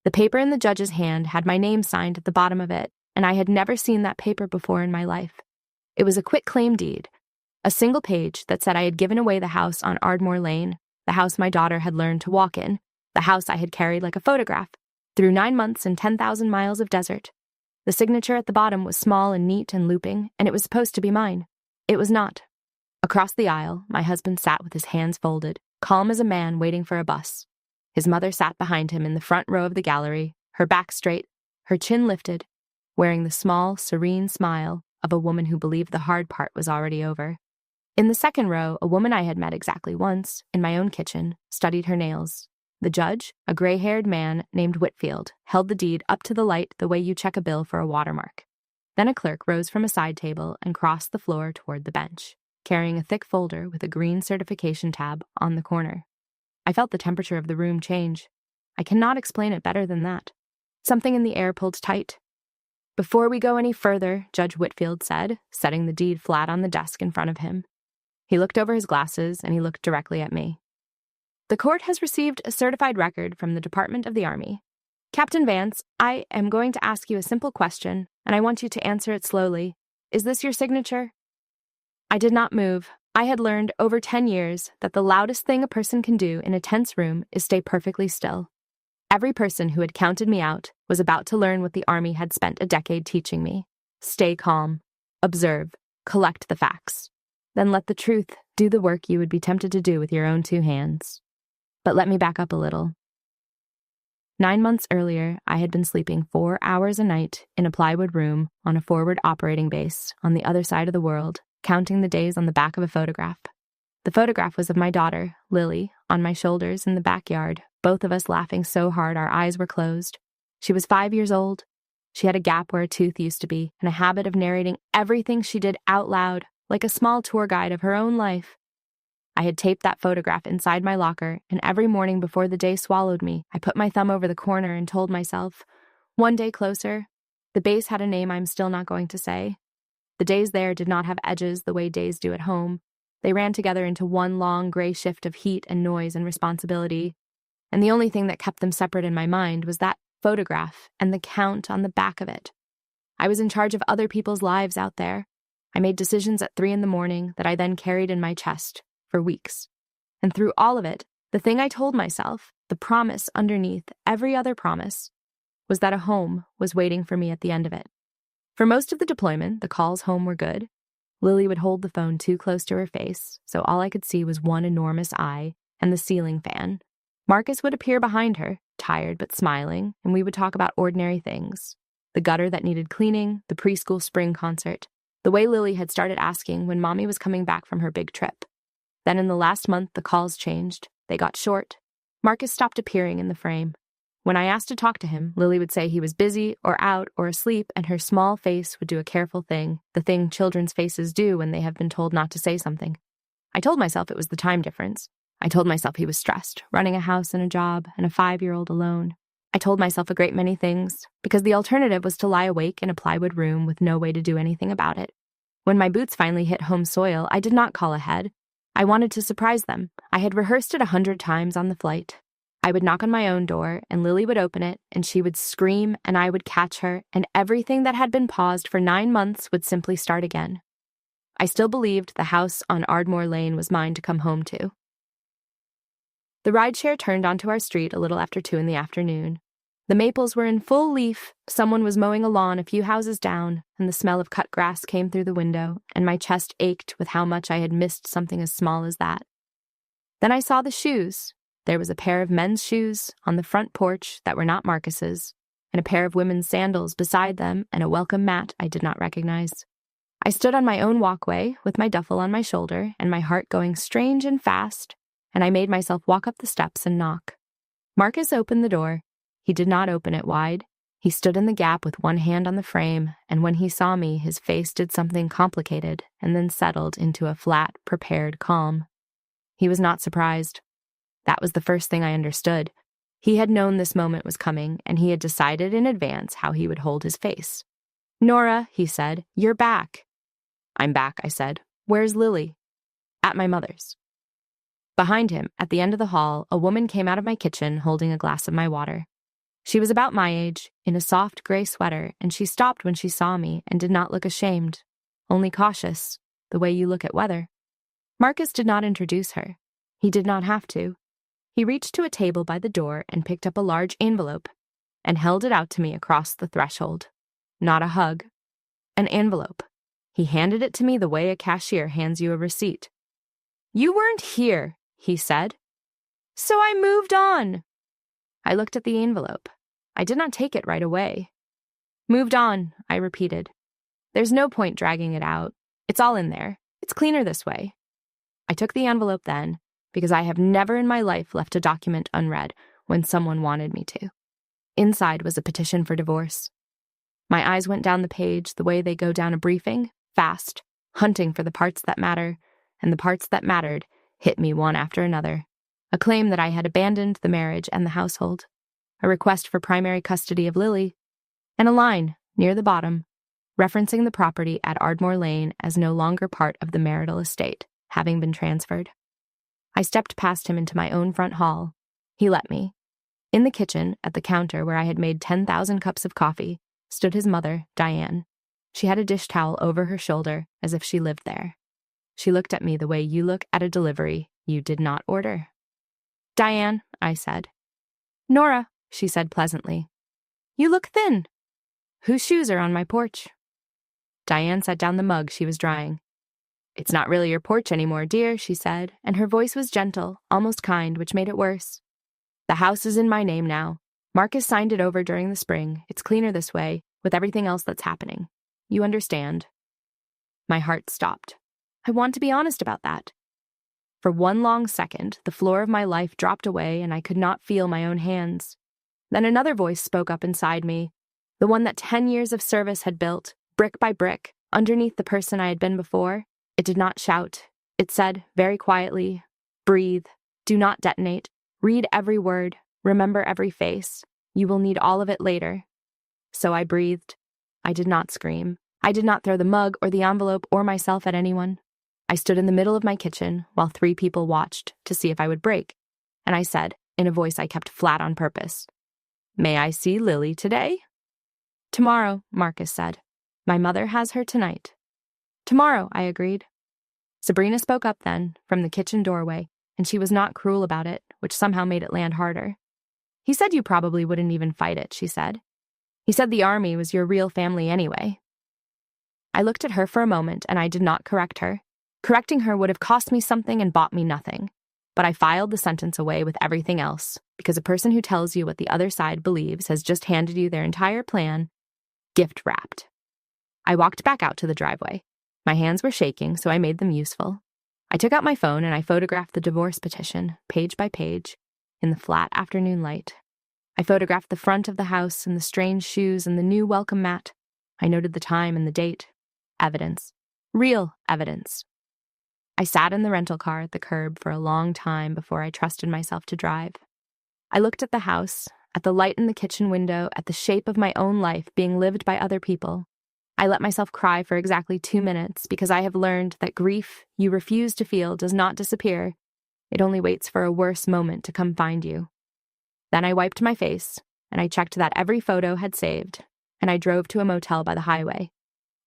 The paper in the judge's hand had my name signed at the bottom of it, and I had never seen that paper before in my life. It was a quitclaim deed, a single page that said I had given away the house on Ardmore Lane, the house my daughter had learned to walk in, the house I had carried like a photograph, through 9 months and 10,000 miles of desert. The signature at the bottom was small and neat and looping, and it was supposed to be mine. It was not. Across the aisle, my husband sat with his hands folded, calm as a man waiting for a bus. His mother sat behind him in the front row of the gallery, her back straight, her chin lifted, wearing the small, serene smile of a woman who believed the hard part was already over. In the second row, a woman I had met exactly once, in my own kitchen, studied her nails. The judge, a gray-haired man named Whitfield, held the deed up to the light the way you check a bill for a watermark. Then a clerk rose from a side table and crossed the floor toward the bench, carrying a thick folder with a green certification tab on the corner. I felt the temperature of the room change. I cannot explain it better than that. Something in the air pulled tight. "Before we go any further," Judge Whitfield said, setting the deed flat on the desk in front of him. He looked over his glasses and he looked directly at me. "The court has received a certified record from the Department of the Army. Captain Vance, I am going to ask you a simple question, and I want you to answer it slowly. Is this your signature?" I did not move. I had learned over 10 years that the loudest thing a person can do in a tense room is stay perfectly still. Every person who had counted me out was about to learn what the Army had spent a decade teaching me. Stay calm, observe, collect the facts. Then let the truth do the work you would be tempted to do with your own 2 hands. But let me back up a little. 9 months earlier, I had been sleeping 4 hours a night in a plywood room on a forward operating base on the other side of the world, counting the days on the back of a photograph. The photograph was of my daughter, Lily, on my shoulders in the backyard, both of us laughing so hard our eyes were closed. She was 5 years old. She had a gap where a tooth used to be, and a habit of narrating everything she did out loud, like a small tour guide of her own life. I had taped that photograph inside my locker, and every morning before the day swallowed me, I put my thumb over the corner and told myself, "One day closer." The base had a name I'm still not going to say. The days there did not have edges the way days do at home. They ran together into one long gray shift of heat and noise and responsibility. And the only thing that kept them separate in my mind was that photograph and the count on the back of it. I was in charge of other people's lives out there. I made decisions at 3 a.m. that I then carried in my chest for weeks. And through all of it, the thing I told myself, the promise underneath every other promise, was that a home was waiting for me at the end of it. For most of the deployment, the calls home were good. Lily would hold the phone too close to her face, so all I could see was one enormous eye and the ceiling fan. Marcus would appear behind her, tired but smiling, and we would talk about ordinary things. The gutter that needed cleaning, the preschool spring concert, the way Lily had started asking when Mommy was coming back from her big trip. Then in the last month, the calls changed. They got short. Marcus stopped appearing in the frame. When I asked to talk to him, Lily would say he was busy or out or asleep, and her small face would do a careful thing, the thing children's faces do when they have been told not to say something. I told myself it was the time difference. I told myself he was stressed, running a house and a job, and a 5-year-old alone. I told myself a great many things, because the alternative was to lie awake in a plywood room with no way to do anything about it. When my boots finally hit home soil, I did not call ahead. I wanted to surprise them. I had rehearsed it 100 times on the flight. I would knock on my own door, and Lily would open it, and she would scream, and I would catch her, and everything that had been paused for 9 months would simply start again. I still believed the house on Ardmore Lane was mine to come home to. The rideshare turned onto our street a little after 2 p.m. The maples were in full leaf, someone was mowing a lawn a few houses down, and the smell of cut grass came through the window, and my chest ached with how much I had missed something as small as that. Then I saw the shoes. There was a pair of men's shoes on the front porch that were not Marcus's, and a pair of women's sandals beside them, and a welcome mat I did not recognize. I stood on my own walkway with my duffel on my shoulder and my heart going strange and fast, and I made myself walk up the steps and knock. Marcus opened the door. He did not open it wide. He stood in the gap with one hand on the frame, and when he saw me, his face did something complicated and then settled into a flat, prepared calm. He was not surprised. That was the first thing I understood. He had known this moment was coming, and he had decided in advance how he would hold his face. "Nora," he said, "you're back." "I'm back," I said. "Where's Lily?" "At my mother's." Behind him, at the end of the hall, a woman came out of my kitchen holding a glass of my water. She was about my age, in a soft gray sweater, and she stopped when she saw me and did not look ashamed, only cautious, the way you look at weather. Marcus did not introduce her. He did not have to. He reached to a table by the door and picked up a large envelope and held it out to me across the threshold. Not a hug. An envelope. He handed it to me the way a cashier hands you a receipt. "You weren't here," he said. "So I moved on." I looked at the envelope. I did not take it right away. "Moved on," I repeated. "There's no point dragging it out. It's all in there. It's cleaner this way." I took the envelope then, because I have never in my life left a document unread when someone wanted me to. Inside was a petition for divorce. My eyes went down the page the way they go down a briefing, fast, hunting for the parts that matter, and the parts that mattered hit me one after another. A claim that I had abandoned the marriage and the household, a request for primary custody of Lily, and a line, near the bottom, referencing the property at Ardmore Lane as no longer part of the marital estate, having been transferred. I stepped past him into my own front hall. He let me. In the kitchen, at the counter where I had made 10,000 cups of coffee, stood his mother, Diane. She had a dish towel over her shoulder, as if she lived there. She looked at me the way you look at a delivery you did not order. "Diane," I said. "Nora," she said pleasantly. "You look thin. Whose shoes are on my porch?" Diane set down the mug she was drying. "It's not really your porch anymore, dear," she said, and her voice was gentle, almost kind, which made it worse. "The house is in my name now. Marcus signed it over during the spring. It's cleaner this way, with everything else that's happening. You understand." My heart stopped. I want to be honest about that. For one long second, the floor of my life dropped away and I could not feel my own hands. Then another voice spoke up inside me, the one that 10 years of service had built, brick by brick, underneath the person I had been before. It did not shout. It said, very quietly, "Breathe. Do not detonate. Read every word. Remember every face. You will need all of it later." So I breathed. I did not scream. I did not throw the mug or the envelope or myself at anyone. I stood in the middle of my kitchen while 3 people watched to see if I would break, and I said, in a voice I kept flat on purpose, "May I see Lily today?" "Tomorrow," Marcus said. "My mother has her tonight." "Tomorrow," I agreed. Sabrina spoke up then, from the kitchen doorway, and she was not cruel about it, which somehow made it land harder. "He said you probably wouldn't even fight it," she said. "He said the army was your real family anyway." I looked at her for a moment, and I did not correct her. Correcting her would have cost me something and bought me nothing. But I filed the sentence away with everything else, because a person who tells you what the other side believes has just handed you their entire plan, gift-wrapped. I walked back out to the driveway. My hands were shaking, so I made them useful. I took out my phone and I photographed the divorce petition, page by page, in the flat afternoon light. I photographed the front of the house and the strange shoes and the new welcome mat. I noted the time and the date. Evidence. Real evidence. I sat in the rental car at the curb for a long time before I trusted myself to drive. I looked at the house, at the light in the kitchen window, at the shape of my own life being lived by other people. I let myself cry for exactly 2 minutes because I have learned that grief you refuse to feel does not disappear. It only waits for a worse moment to come find you. Then I wiped my face, and I checked that every photo had saved, and I drove to a motel by the highway.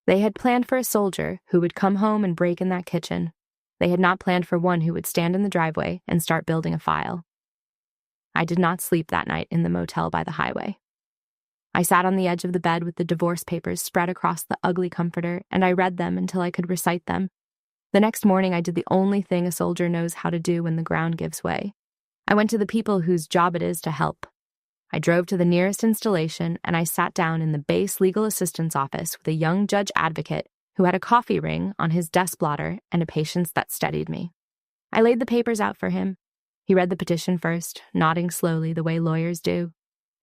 They had planned for a soldier who would come home and break in that kitchen. They had not planned for one who would stand in the driveway and start building a file. I did not sleep that night in the motel by the highway. I sat on the edge of the bed with the divorce papers spread across the ugly comforter, and I read them until I could recite them. The next morning, I did the only thing a soldier knows how to do when the ground gives way. I went to the people whose job it is to help. I drove to the nearest installation, and I sat down in the base legal assistance office with a young judge advocate who had a coffee ring on his desk blotter and a patience that steadied me. I laid the papers out for him. He read the petition first, nodding slowly the way lawyers do.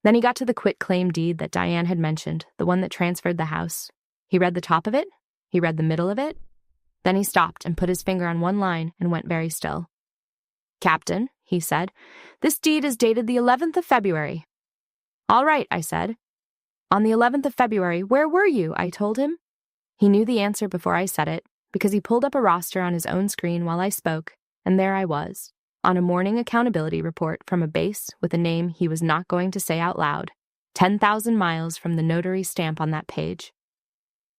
Then he got to the quitclaim deed that Diane had mentioned, the one that transferred the house. He read the top of it. He read the middle of it. Then he stopped and put his finger on one line and went very still. "Captain," he said, "this deed is dated the 11th of February." "All right," I said. "On the 11th of February, where were you?" I told him. He knew the answer before I said it, because he pulled up a roster on his own screen while I spoke, and there I was, on a morning accountability report from a base with a name he was not going to say out loud, 10,000 miles from the notary stamp on that page.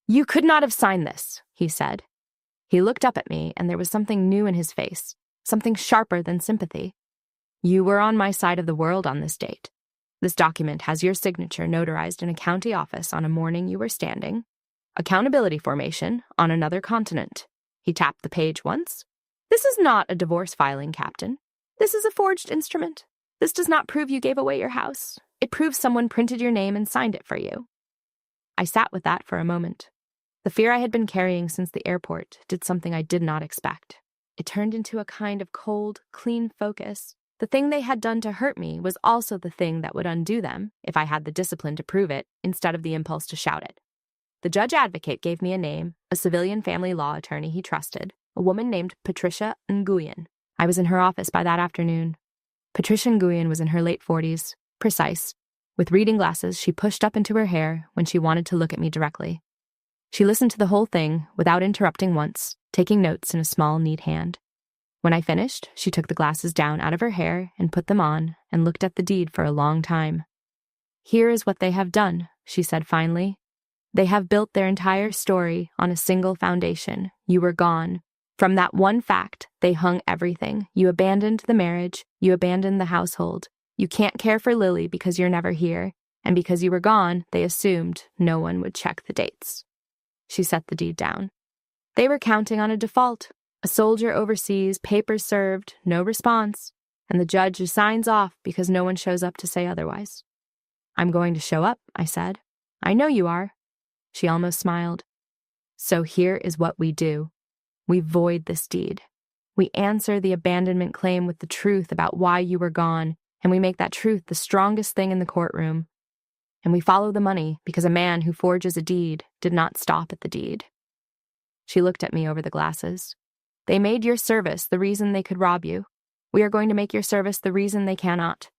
"You could not have signed this," he said. He looked up at me, and there was something new in his face, something sharper than sympathy. "You were on my side of the world on this date. This document has your signature notarized in a county office on a morning you were standing. Accountability formation on another continent." He tapped the page once. "This is not a divorce filing, Captain. This is a forged instrument. This does not prove you gave away your house. It proves someone printed your name and signed it for you." I sat with that for a moment. The fear I had been carrying since the airport did something I did not expect. It turned into a kind of cold, clean focus. The thing they had done to hurt me was also the thing that would undo them, if I had the discipline to prove it, instead of the impulse to shout it. The judge advocate gave me a name, a civilian family law attorney he trusted, a woman named Patricia Nguyen. I was in her office by that afternoon. Patricia Nguyen was in her late 40s, precise. With reading glasses she pushed up into her hair when she wanted to look at me directly. She listened to the whole thing without interrupting once, taking notes in a small, neat hand. When I finished, she took the glasses down out of her hair and put them on and looked at the deed for a long time. "Here is what they have done," she said finally. "They have built their entire story on a single foundation. You were gone. From that one fact, they hung everything. You abandoned the marriage. You abandoned the household. You can't care for Lily because you're never here. And because you were gone, they assumed no one would check the dates." She set the deed down. "They were counting on a default. A soldier overseas, papers served, no response, and the judge who signs off because no one shows up to say otherwise." "I'm going to show up," I said. "I know you are." She almost smiled. "So here is what we do. We void this deed. We answer the abandonment claim with the truth about why you were gone, and we make that truth the strongest thing in the courtroom. And we follow the money because a man who forges a deed did not stop at the deed." She looked at me over the glasses. "They made your service the reason they could rob you. We are going to make your service the reason they cannot."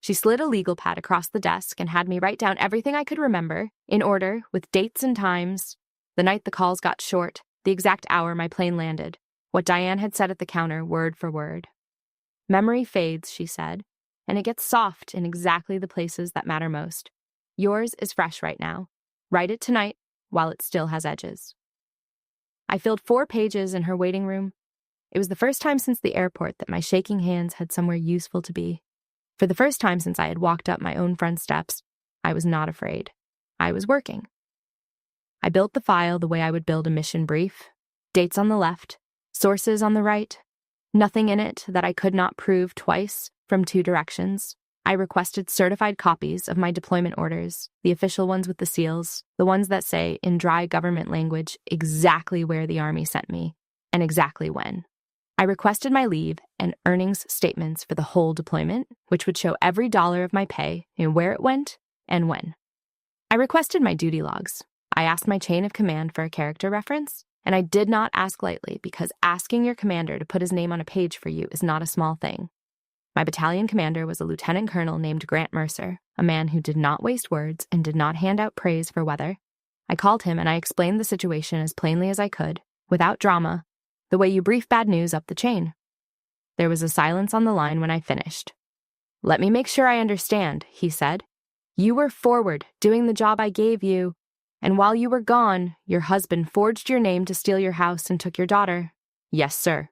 She slid a legal pad across the desk and had me write down everything I could remember, in order, with dates and times, the night the calls got short, the exact hour my plane landed, what Diane had said at the counter, word for word. "Memory fades," she said, "and it gets soft in exactly the places that matter most. Yours is fresh right now. Write it tonight while it still has edges." I filled 4 pages in her waiting room. It was the first time since the airport that my shaking hands had somewhere useful to be. For the first time since I had walked up my own front steps, I was not afraid. I was working. I built the file the way I would build a mission brief. Dates on the left, sources on the right. Nothing in it that I could not prove twice from 2 directions. I requested certified copies of my deployment orders, the official ones with the seals, the ones that say, in dry government language, exactly where the Army sent me, and exactly when. I requested my leave and earnings statements for the whole deployment, which would show every dollar of my pay and where it went and when. I requested my duty logs. I asked my chain of command for a character reference, and I did not ask lightly because asking your commander to put his name on a page for you is not a small thing. My battalion commander was a lieutenant colonel named Grant Mercer, a man who did not waste words and did not hand out praise for weather. I called him and I explained the situation as plainly as I could, without drama, the way you brief bad news up the chain. There was a silence on the line when I finished. "Let me make sure I understand," he said. "You were forward, doing the job I gave you, and while you were gone, your husband forged your name to steal your house and took your daughter." "Yes, sir."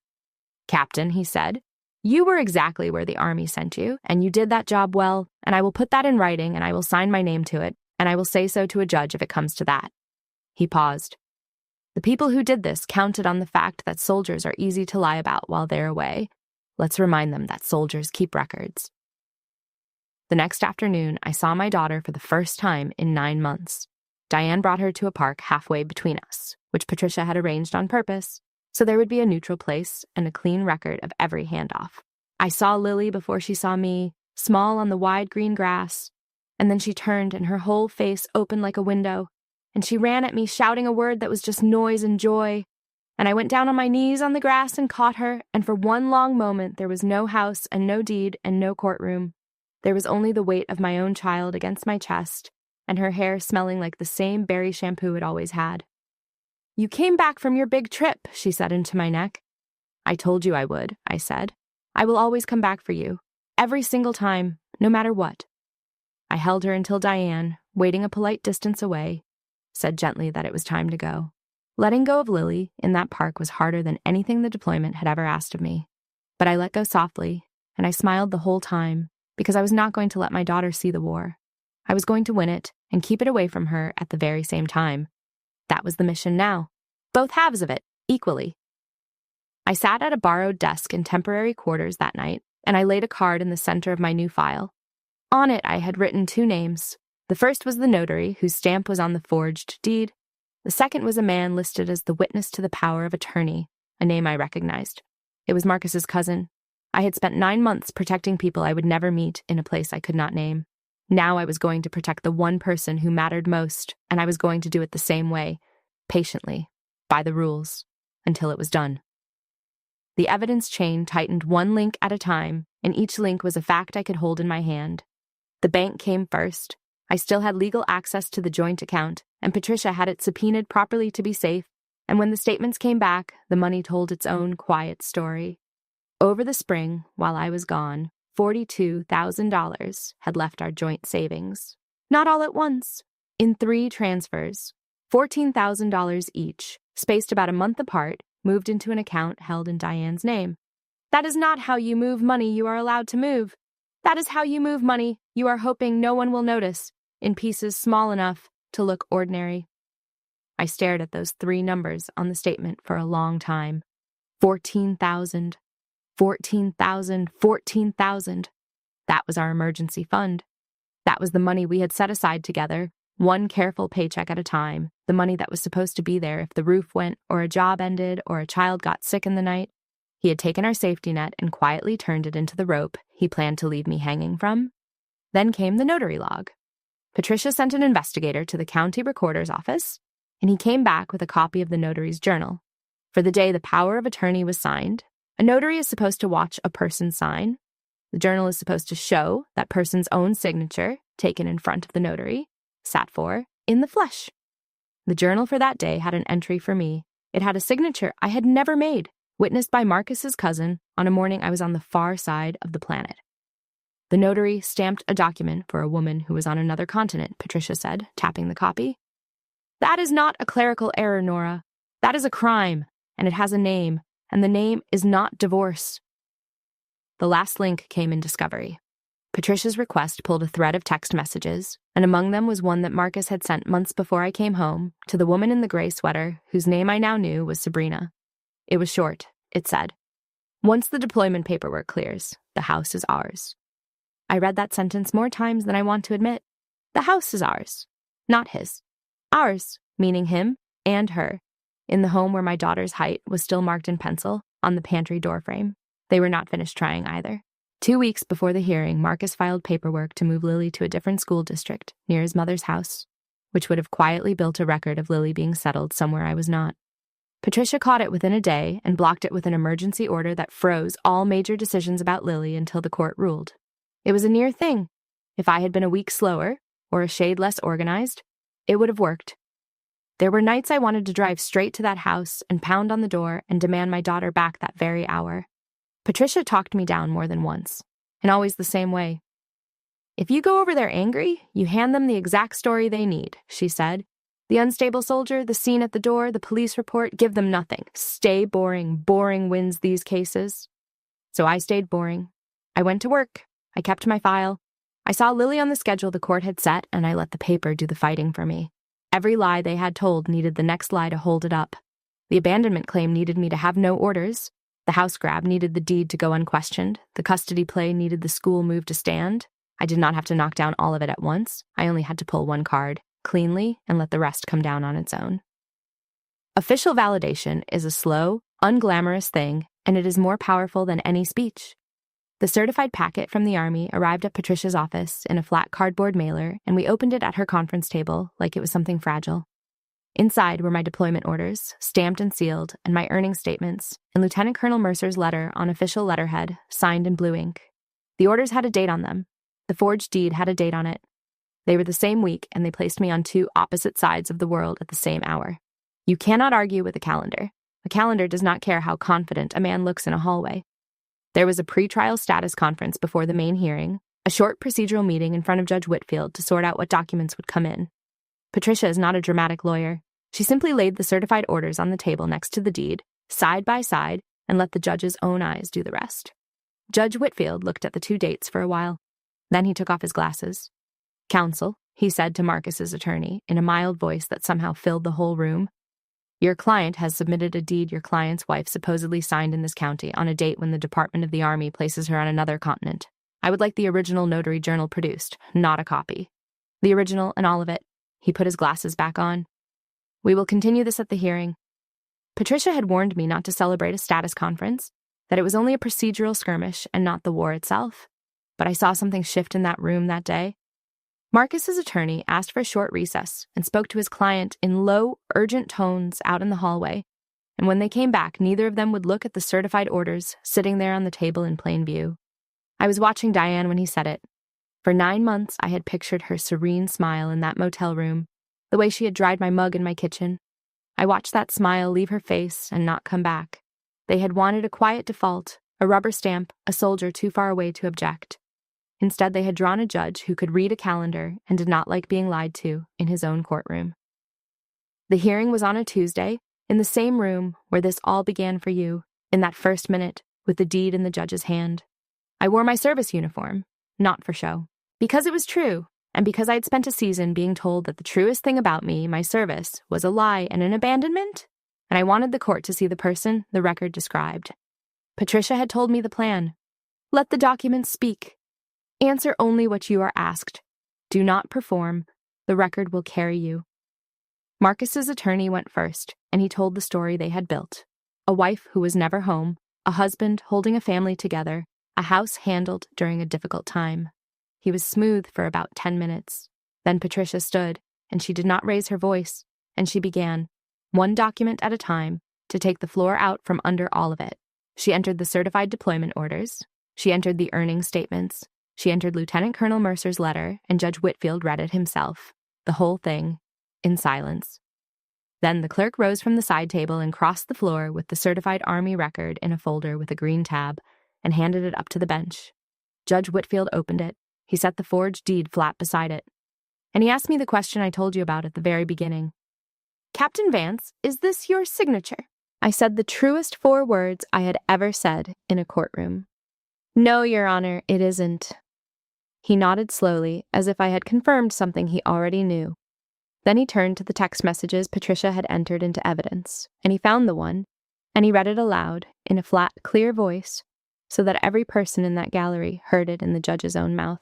"Captain," he said, "you were exactly where the Army sent you, and you did that job well, and I will put that in writing, and I will sign my name to it, and I will say so to a judge if it comes to that." He paused. "The people who did this counted on the fact that soldiers are easy to lie about while they're away. Let's remind them that soldiers keep records." The next afternoon, I saw my daughter for the first time in 9 months. Diane brought her to a park halfway between us, which Patricia had arranged on purpose, so there would be a neutral place and a clean record of every handoff. I saw Lily before she saw me, small on the wide green grass, and then she turned and her whole face opened like a window, and she ran at me shouting a word that was just noise and joy, and I went down on my knees on the grass and caught her, and for one long moment there was no house and no deed and no courtroom. There was only the weight of my own child against my chest, and her hair smelling like the same berry shampoo it always had. "You came back from your big trip," she said into my neck. "I told you I would," I said. "I will always come back for you. Every single time, no matter what." I held her until Diane, waiting a polite distance away, said gently that it was time to go. Letting go of Lily in that park was harder than anything the deployment had ever asked of me. But I let go softly, and I smiled the whole time, because I was not going to let my daughter see the war. I was going to win it and keep it away from her at the very same time. That was the mission now. Both halves of it, equally. I sat at a borrowed desk in temporary quarters that night, and I laid a card in the center of my new file. On it, I had written 2 names. The first was the notary, whose stamp was on the forged deed. The second was a man listed as the witness to the power of attorney, a name I recognized. It was Marcus's cousin. I had spent 9 months protecting people I would never meet in a place I could not name. Now I was going to protect the one person who mattered most, and I was going to do it the same way, patiently, by the rules, until it was done. The evidence chain tightened one link at a time, and each link was a fact I could hold in my hand. The bank came first. I still had legal access to the joint account, and Patricia had it subpoenaed properly to be safe, and when the statements came back, the money told its own quiet story. Over the spring, while I was gone, $42,000 had left our joint savings. Not all at once. In 3 transfers, $14,000 each, spaced about a month apart, moved into an account held in Diane's name. That is not how you move money you are allowed to move. That is how you move money you are hoping no one will notice, in pieces small enough to look ordinary. I stared at those 3 numbers on the statement for a long time. 14,000. 14,000, 14,000. That was our emergency fund. That was the money we had set aside together, one careful paycheck at a time, the money that was supposed to be there if the roof went, or a job ended, or a child got sick in the night. He had taken our safety net and quietly turned it into the rope he planned to leave me hanging from. Then came the notary log. Patricia sent an investigator to the county recorder's office, and he came back with a copy of the notary's journal. For the day the power of attorney was signed, a notary is supposed to watch a person sign. The journal is supposed to show that person's own signature, taken in front of the notary, sat for, in the flesh. The journal for that day had an entry for me. It had a signature I had never made, witnessed by Marcus's cousin on a morning I was on the far side of the planet. The notary stamped a document for a woman who was on another continent, Patricia said, tapping the copy. That is not a clerical error, Nora. That is a crime, and it has a name, and the name is not divorce. The last link came in discovery. Patricia's request pulled a thread of text messages, and among them was one that Marcus had sent months before I came home to the woman in the gray sweater, whose name I now knew was Sabrina. It was short. It said, "Once the deployment paperwork clears, the house is ours." I read that sentence more times than I want to admit. The house is ours, not his. Ours, meaning him and her, in the home where my daughter's height was still marked in pencil on the pantry doorframe. They were not finished trying either. 2 weeks before the hearing, Marcus filed paperwork to move Lily to a different school district near his mother's house, which would have quietly built a record of Lily being settled somewhere I was not. Patricia caught it within a day and blocked it with an emergency order that froze all major decisions about Lily until the court ruled. It was a near thing. If I had been a week slower, or a shade less organized, it would have worked. There were nights I wanted to drive straight to that house and pound on the door and demand my daughter back that very hour. Patricia talked me down more than once, and always the same way. If you go over there angry, you hand them the exact story they need, she said. The unstable soldier, the scene at the door, the police report, give them nothing. Stay boring. Boring wins these cases. So I stayed boring. I went to work. I kept my file. I saw Lily on the schedule the court had set, and I let the paper do the fighting for me. Every lie they had told needed the next lie to hold it up. The abandonment claim needed me to have no orders. The house grab needed the deed to go unquestioned. The custody play needed the school move to stand. I did not have to knock down all of it at once. I only had to pull one card, cleanly, and let the rest come down on its own. Official validation is a slow, unglamorous thing, and it is more powerful than any speech. The certified packet from the Army arrived at Patricia's office in a flat cardboard mailer, and we opened it at her conference table like it was something fragile. Inside were my deployment orders, stamped and sealed, and my earnings statements, and Lieutenant Colonel Mercer's letter on official letterhead, signed in blue ink. The orders had a date on them. The forged deed had a date on it. They were the same week, and they placed me on 2 opposite sides of the world at the same hour. You cannot argue with a calendar. A calendar does not care how confident a man looks in a hallway. There was a pre-trial status conference before the main hearing, A short procedural meeting in front of Judge Whitfield to sort out what documents would come in. Patricia is not a dramatic lawyer. She simply laid the certified orders on the table next to the deed, side by side, and let the judge's own eyes do the rest. Judge Whitfield looked at the two dates for a while. Then he took off his glasses. "Counsel," he said to Marcus's attorney in a mild voice that somehow filled the whole room, "your client has submitted a deed your client's wife supposedly signed in this county on a date when the Department of the Army places her on another continent. I would like the original notary journal produced, not a copy. The original and all of it." He put his glasses back on. "We will continue this at the hearing." Patricia had warned me not to celebrate a status conference, that it was only a procedural skirmish and not the war itself. But I saw something shift in that room that day. Marcus's attorney asked for a short recess and spoke to his client in low, urgent tones out in the hallway, and when they came back, neither of them would look at the certified orders sitting there on the table in plain view. I was watching Diane when he said it. For 9 months, I had pictured her serene smile in that motel room, the way she had dried my mug in my kitchen. I watched that smile leave her face and not come back. They had wanted a quiet default, a rubber stamp, a soldier too far away to object. Instead, they had drawn a judge who could read a calendar and did not like being lied to in his own courtroom. The hearing was on a Tuesday, in the same room where this all began for you, in that first minute, with the deed in the judge's hand. I wore my service uniform, not for show. Because it was true, and because I'd spent a season being told that the truest thing about me, my service, was a lie and an abandonment, and I wanted the court to see the person the record described. Patricia had told me the plan. Let the documents speak. Answer only what you are asked. Do not perform. The record will carry you. Marcus's attorney went first, and he told the story they had built. A wife who was never home, a husband holding a family together, a house handled during a difficult time. He was smooth for about 10 minutes. Then Patricia stood, and she did not raise her voice, and she began, one document at a time, to take the floor out from under all of it. She entered the certified deployment orders. She entered the earnings statements. She entered Lieutenant Colonel Mercer's letter, and Judge Whitfield read it himself, the whole thing, in silence. Then the clerk rose from the side table and crossed the floor with the certified Army record in a folder with a green tab, and handed it up to the bench. Judge Whitfield opened it. He set the forged deed flat beside it. And he asked me the question I told you about at the very beginning. "Captain Vance, is this your signature?" I said the truest 4 words I had ever said in a courtroom. "No, Your Honor, it isn't." He nodded slowly, as if I had confirmed something he already knew. Then he turned to the text messages Patricia had entered into evidence, and he found the one, and he read it aloud, in a flat, clear voice, so that every person in that gallery heard it in the judge's own mouth.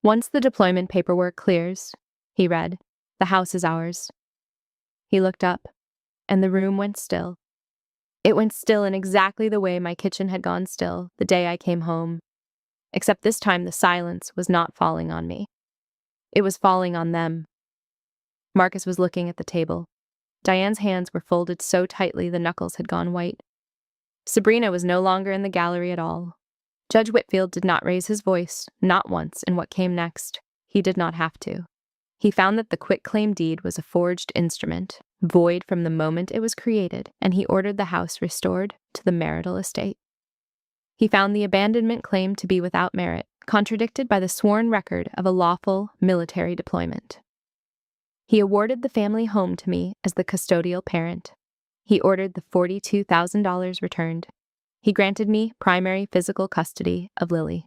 "Once the deployment paperwork clears," he read, "the house is ours." He looked up, and the room went still. It went still in exactly the way my kitchen had gone still the day I came home, except this time the silence was not falling on me. It was falling on them. Marcus was looking at the table. Diane's hands were folded so tightly the knuckles had gone white. Sabrina was no longer in the gallery at all. Judge Whitfield did not raise his voice, not once, in what came next. He did not have to. He found that the quitclaim deed was a forged instrument, void from the moment it was created, and he ordered the house restored to the marital estate. He found the abandonment claim to be without merit, contradicted by the sworn record of a lawful military deployment. He awarded the family home to me as the custodial parent. He ordered the $42,000 returned. He granted me primary physical custody of Lily.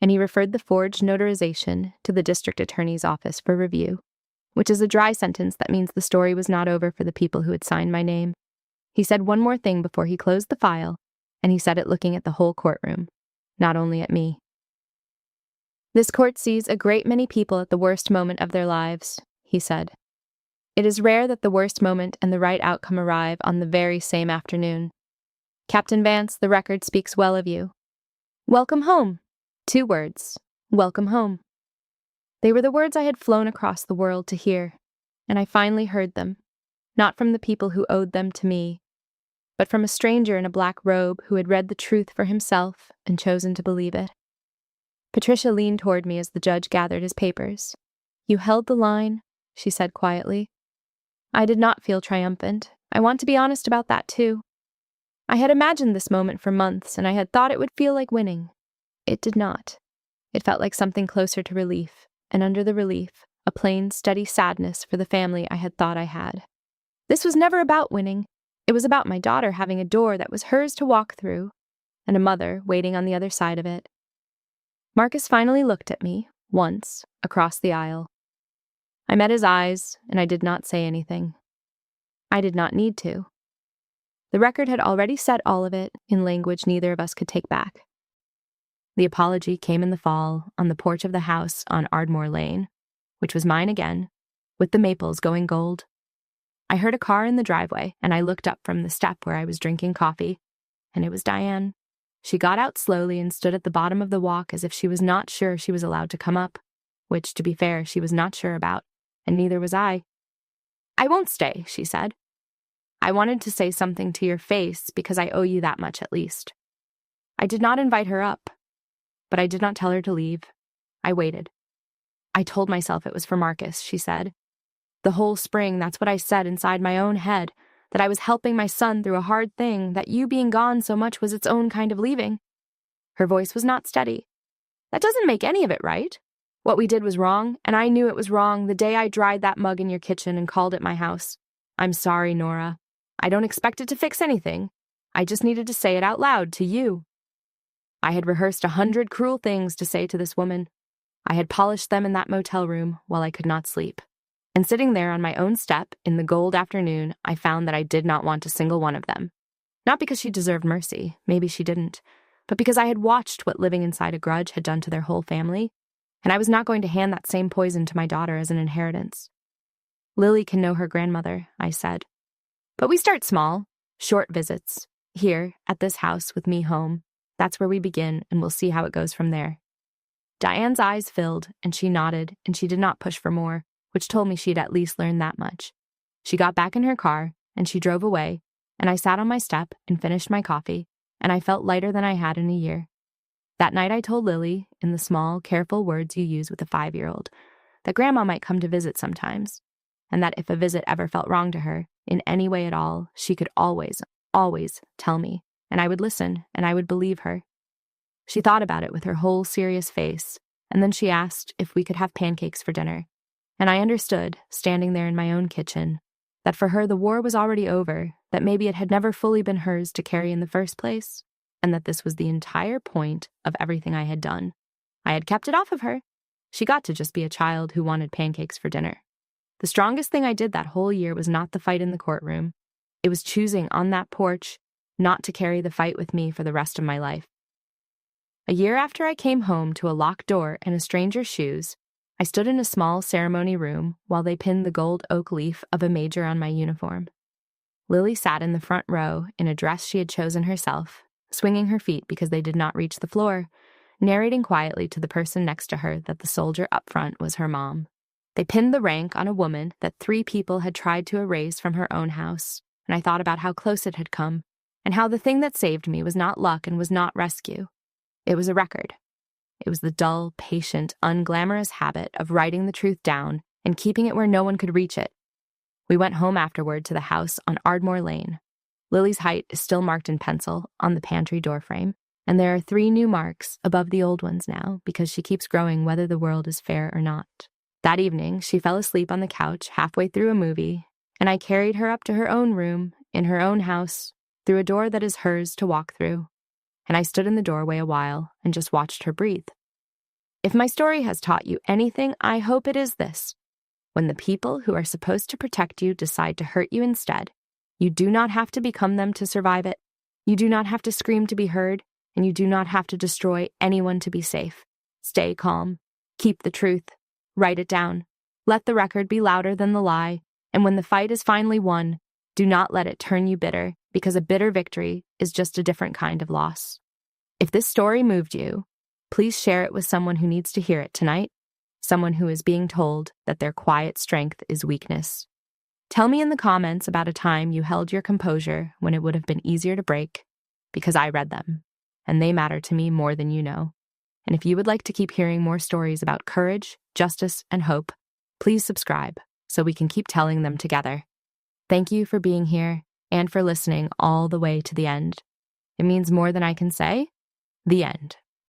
And he referred the forged notarization to the district attorney's office for review, which is a dry sentence that means the story was not over for the people who had signed my name. He said one more thing before he closed the file, and he said it looking at the whole courtroom, not only at me. "This court sees a great many people at the worst moment of their lives," he said. "It is rare that the worst moment and the right outcome arrive on the very same afternoon. Captain Vance, the record speaks well of you. Welcome home. 2 words. Welcome home." They were the words I had flown across the world to hear, and I finally heard them, not from the people who owed them to me, but from a stranger in a black robe who had read the truth for himself and chosen to believe it. Patricia leaned toward me as the judge gathered his papers. "You held the line," she said quietly. I did not feel triumphant. I want to be honest about that too. I had imagined this moment for months, and I had thought it would feel like winning. It did not. It felt like something closer to relief, and under the relief, a plain, steady sadness for the family I had thought I had. This was never about winning. It was about my daughter having a door that was hers to walk through, and a mother waiting on the other side of it. Marcus finally looked at me, once, across the aisle. I met his eyes, and I did not say anything. I did not need to. The record had already said all of it in language neither of us could take back. The apology came in the fall on the porch of the house on Ardmore Lane, which was mine again, with the maples going gold. I heard a car in the driveway, and I looked up from the step where I was drinking coffee, and it was Diane. She got out slowly and stood at the bottom of the walk as if she was not sure she was allowed to come up, which, to be fair, she was not sure about, and neither was I. "I won't stay," she said. "I wanted to say something to your face because I owe you that much at least." I did not invite her up, but I did not tell her to leave. I waited. "I told myself it was for Marcus," she said. "The whole spring, that's what I said inside my own head, that I was helping my son through a hard thing, that you being gone so much was its own kind of leaving." Her voice was not steady. "That doesn't make any of it right. What we did was wrong, and I knew it was wrong the day I dried that mug in your kitchen and called it my house. I'm sorry, Nora. I don't expect it to fix anything. I just needed to say it out loud to you." I had rehearsed 100 cruel things to say to this woman. I had polished them in that motel room while I could not sleep. And sitting there on my own step in the gold afternoon, I found that I did not want a single one of them. Not because she deserved mercy, maybe she didn't, but because I had watched what living inside a grudge had done to their whole family, and I was not going to hand that same poison to my daughter as an inheritance. "Lily can know her grandmother," I said. "But we start small, short visits, here, at this house with me home. That's where we begin, and we'll see how it goes from there." Diane's eyes filled, and she nodded, and she did not push for more, which told me she'd at least learned that much. She got back in her car, and she drove away, and I sat on my step and finished my coffee, and I felt lighter than I had in a year. That night I told Lily, in the small, careful words you use with a 5-year-old, that Grandma might come to visit sometimes, and that if a visit ever felt wrong to her, in any way at all, she could always, always tell me, and I would listen, and I would believe her. She thought about it with her whole serious face, and then she asked if we could have pancakes for dinner, and I understood, standing there in my own kitchen, that for her the war was already over, that maybe it had never fully been hers to carry in the first place, and that this was the entire point of everything I had done. I had kept it off of her. She got to just be a child who wanted pancakes for dinner. The strongest thing I did that whole year was not the fight in the courtroom. It was choosing on that porch not to carry the fight with me for the rest of my life. A year after I came home to a locked door and a stranger's shoes, I stood in a small ceremony room while they pinned the gold oak leaf of a major on my uniform. Lily sat in the front row in a dress she had chosen herself, swinging her feet because they did not reach the floor, narrating quietly to the person next to her that the soldier up front was her mom. They pinned the rank on a woman that 3 people had tried to erase from her own house, and I thought about how close it had come, and how the thing that saved me was not luck and was not rescue. It was a record. It was the dull, patient, unglamorous habit of writing the truth down and keeping it where no one could reach it. We went home afterward to the house on Ardmore Lane. Lily's height is still marked in pencil on the pantry doorframe, and there are 3 new marks above the old ones now because she keeps growing whether the world is fair or not. That evening, she fell asleep on the couch halfway through a movie, and I carried her up to her own room, in her own house, through a door that is hers to walk through. And I stood in the doorway a while and just watched her breathe. If my story has taught you anything, I hope it is this. When the people who are supposed to protect you decide to hurt you instead, you do not have to become them to survive it. You do not have to scream to be heard, and you do not have to destroy anyone to be safe. Stay calm. Keep the truth. Write it down. Let the record be louder than the lie, and when the fight is finally won, do not let it turn you bitter, because a bitter victory is just a different kind of loss. If this story moved you, please share it with someone who needs to hear it tonight, someone who is being told that their quiet strength is weakness. Tell me in the comments about a time you held your composure when it would have been easier to break, because I read them, and they matter to me more than you know. And if you would like to keep hearing more stories about courage, justice, and hope, please subscribe so we can keep telling them together. Thank you for being here and for listening all the way to the end. It means more than I can say. The end.